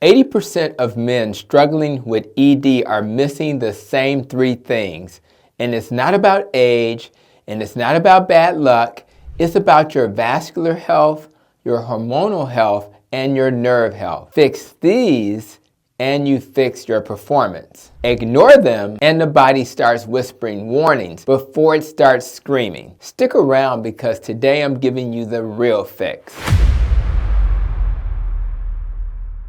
80% of men struggling with ED are missing the same three things. And it's not about age, and it's not about bad luck. It's about your vascular health, your hormonal health, and your nerve health. Fix these, and you fix your performance. Ignore them, and the body starts whispering warnings before it starts screaming. Stick around because today I'm giving you the real fix.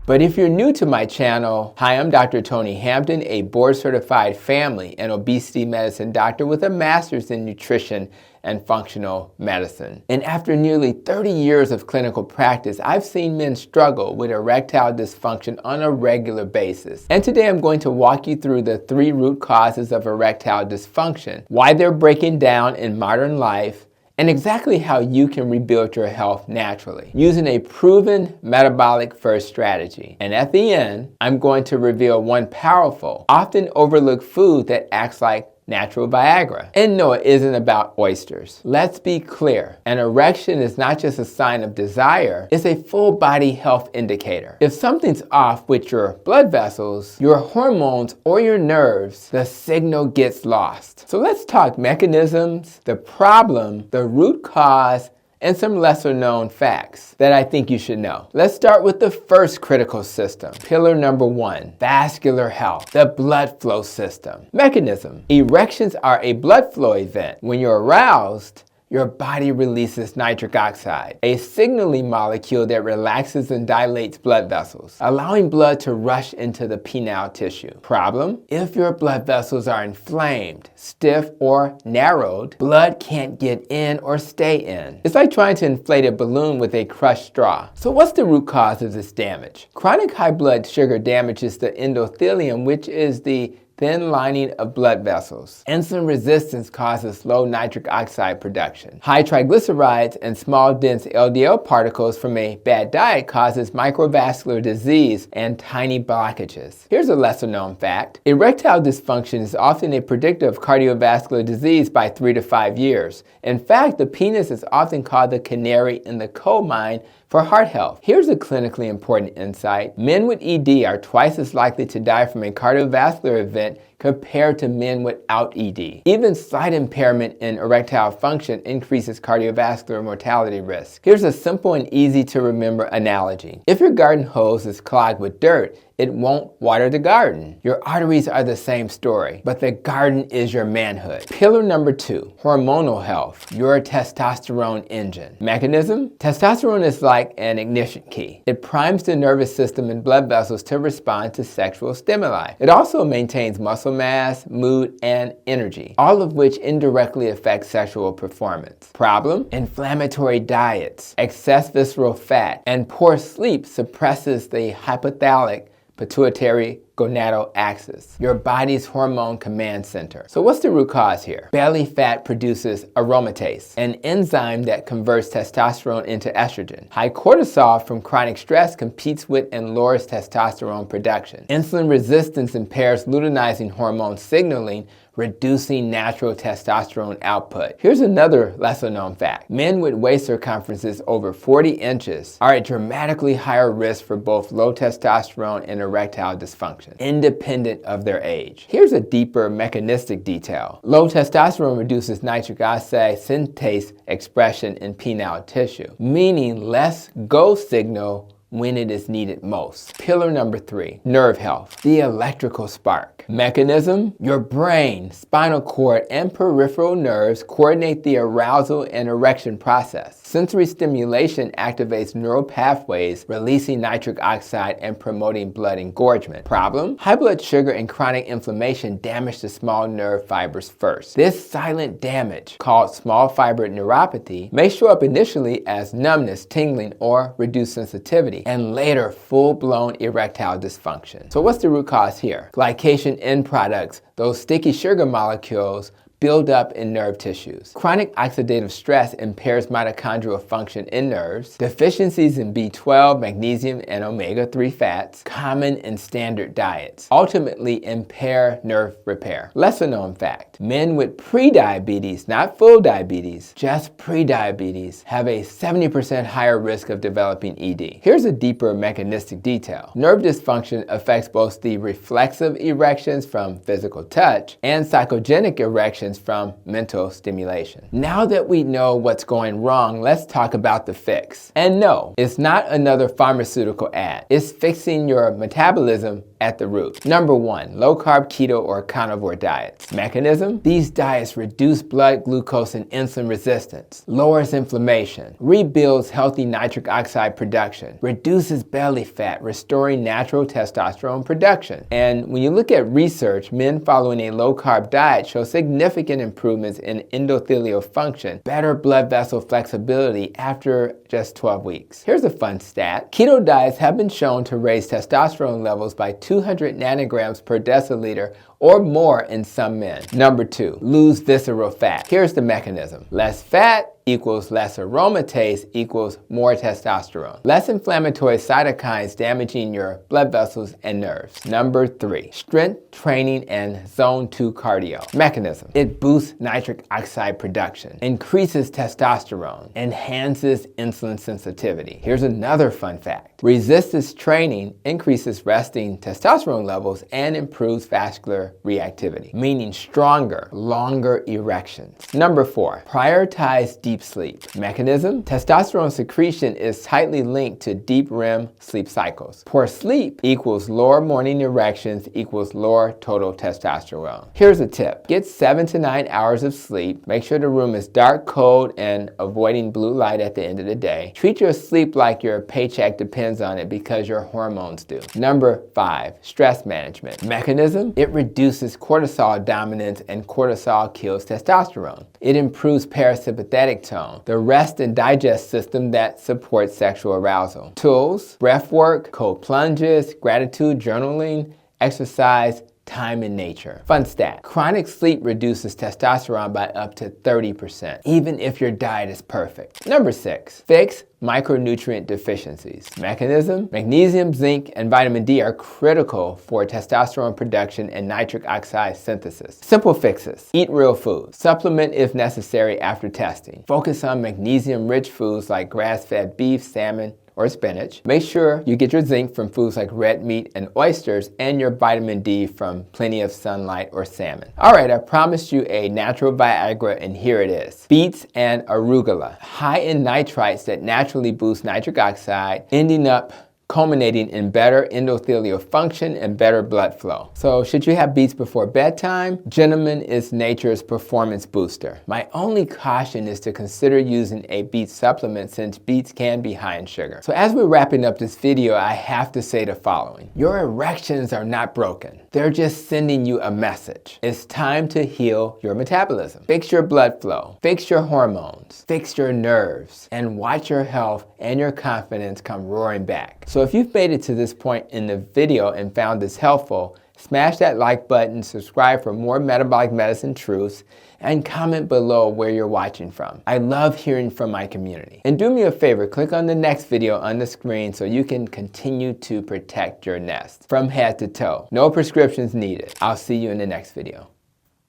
But if you're new to my channel, hi, I'm Dr. Tony Hampton, a board-certified family and obesity medicine doctor with a master's in nutrition and functional medicine. And after nearly 30 years of clinical practice, I've seen men struggle with erectile dysfunction on a regular basis. And today I'm going to walk you through the 3 root causes of erectile dysfunction, why they're breaking down in modern life, and exactly how you can rebuild your health naturally using a proven metabolic first strategy. And at the end, I'm going to reveal one powerful, often overlooked food that acts like natural Viagra. And no, it isn't about oysters. Let's be clear. An erection is not just a sign of desire, it's a full body health indicator. If something's off with your blood vessels, your hormones, or your nerves, the signal gets lost. So let's talk mechanisms, the problem, the root cause, and some lesser known facts that I think you should know. Let's start with the first critical system. Pillar number 1, vascular health, the blood flow system. Mechanism. Erections are a blood flow event. When you're aroused, your body releases nitric oxide, a signaling molecule that relaxes and dilates blood vessels, allowing blood to rush into the penile tissue. Problem? If your blood vessels are inflamed, stiff, or narrowed, blood can't get in or stay in. It's like trying to inflate a balloon with a crushed straw. So what's the root cause of this damage? Chronic high blood sugar damages the endothelium, which is the thin lining of blood vessels. Insulin resistance causes low nitric oxide production. High triglycerides and small dense LDL particles from a bad diet causes microvascular disease and tiny blockages. Here's a lesser known fact. Erectile dysfunction is often a predictor of cardiovascular disease by 3 to 5 years. In fact, the penis is often called the canary in the coal mine for heart health. Here's a clinically important insight. Men with ED are twice as likely to die from a cardiovascular event compared to men without ED. Even slight impairment in erectile function increases cardiovascular mortality risk. Here's a simple and easy to remember analogy. If your garden hose is clogged with dirt, it won't water the garden. Your arteries are the same story, but the garden is your manhood. Pillar number 2, hormonal health, your testosterone engine. Mechanism? Testosterone is like an ignition key. It primes the nervous system and blood vessels to respond to sexual stimuli. It also maintains muscle mass, mood, and energy, all of which indirectly affect sexual performance. Problem? Inflammatory diets, excess visceral fat, and poor sleep suppresses the hypothalamic pituitary gonadal axis, your body's hormone command center. So what's the root cause here? Belly fat produces aromatase, an enzyme that converts testosterone into estrogen. High cortisol from chronic stress competes with and lowers testosterone production. Insulin resistance impairs luteinizing hormone signaling, reducing natural testosterone output. Here's another lesser known fact. Men with waist circumferences over 40 inches are at dramatically higher risk for both low testosterone and erectile dysfunction, independent of their age. Here's a deeper mechanistic detail. Low testosterone reduces nitric oxide synthase expression in penile tissue, meaning less go signal when it is needed most. Pillar number 3, nerve health, the electrical spark. Mechanism? Your brain, spinal cord, and peripheral nerves coordinate the arousal and erection process. Sensory stimulation activates neural pathways, releasing nitric oxide and promoting blood engorgement. Problem? High blood sugar and chronic inflammation damage the small nerve fibers first. This silent damage, called small fiber neuropathy, may show up initially as numbness, tingling, or reduced sensitivity, and later full-blown erectile dysfunction. So what's the root cause here? Glycation end products, those sticky sugar molecules, build up in nerve tissues. Chronic oxidative stress impairs mitochondrial function in nerves. Deficiencies in B12, magnesium, and omega-3 fats, common in standard diets, ultimately impair nerve repair. Lesser known fact, men with prediabetes, not full diabetes, just prediabetes, have a 70% higher risk of developing ED. Here's a deeper mechanistic detail. Nerve dysfunction affects both the reflexive erections from physical touch and psychogenic erections from mental stimulation. Now that we know what's going wrong, let's talk about the fix. And no, it's not another pharmaceutical ad. It's fixing your metabolism at the root. Number 1, low-carb, keto, or carnivore diets. Mechanism? These diets reduce blood glucose and insulin resistance, lowers inflammation, rebuilds healthy nitric oxide production, reduces belly fat, restoring natural testosterone production. And when you look at research, men following a low-carb diet show significant improvements in endothelial function, better blood vessel flexibility after just 12 weeks. Here's a fun stat. Keto diets have been shown to raise testosterone levels by 200 nanograms per deciliter or more in some men. Number 2, lose visceral fat. Here's the mechanism. Less fat equals less aromatase equals more testosterone. Less inflammatory cytokines damaging your blood vessels and nerves. Number 3, strength training and zone 2 cardio. Mechanism. It boosts nitric oxide production, increases testosterone, enhances insulin sensitivity. Here's another fun fact. Resistance training increases resting testosterone levels and improves vascular reactivity, meaning stronger, longer erections. Number 4, prioritize deep sleep. Mechanism? Testosterone secretion is tightly linked to deep REM sleep cycles. Poor sleep equals lower morning erections equals lower total testosterone. Here's a tip. Get 7 to 9 hours of sleep. Make sure the room is dark, cold, and avoiding blue light at the end of the day. Treat your sleep like your paycheck depends on it because your hormones do. Number 5, stress management. Mechanism? It reduces cortisol dominance, and cortisol kills testosterone. It improves parasympathetic tone, the rest and digest system that supports sexual arousal. Tools, breath work, cold plunges, gratitude journaling, exercise, time in nature. Fun stat. Chronic sleep reduces testosterone by up to 30%, even if your diet is perfect. Number 6, fix micronutrient deficiencies. Mechanism? Magnesium, zinc, and vitamin D are critical for testosterone production and nitric oxide synthesis. Simple fixes. Eat real food. Supplement if necessary after testing. Focus on magnesium-rich foods like grass-fed beef, salmon, or spinach. Make sure you get your zinc from foods like red meat and oysters, and your vitamin D from plenty of sunlight or salmon. Alright, I promised you a natural Viagra, and here it is. Beets and arugula, high in nitrites that naturally boost nitric oxide, ending up culminating in better endothelial function and better blood flow. So should you have beets before bedtime? Gentlemen is nature's performance booster. My only caution is to consider using a beet supplement since beets can be high in sugar. So as we're wrapping up this video, I have to say the following. Your erections are not broken. They're just sending you a message. It's time to heal your metabolism. Fix your blood flow. Fix your hormones. Fix your nerves. And watch your health and your confidence come roaring back. So if you've made it to this point in the video and found this helpful, smash that like button, subscribe for more metabolic medicine truths, and comment below where you're watching from. I love hearing from my community. And do me a favor, click on the next video on the screen so you can continue to protect your nest from head to toe. No prescriptions needed. I'll see you in the next video.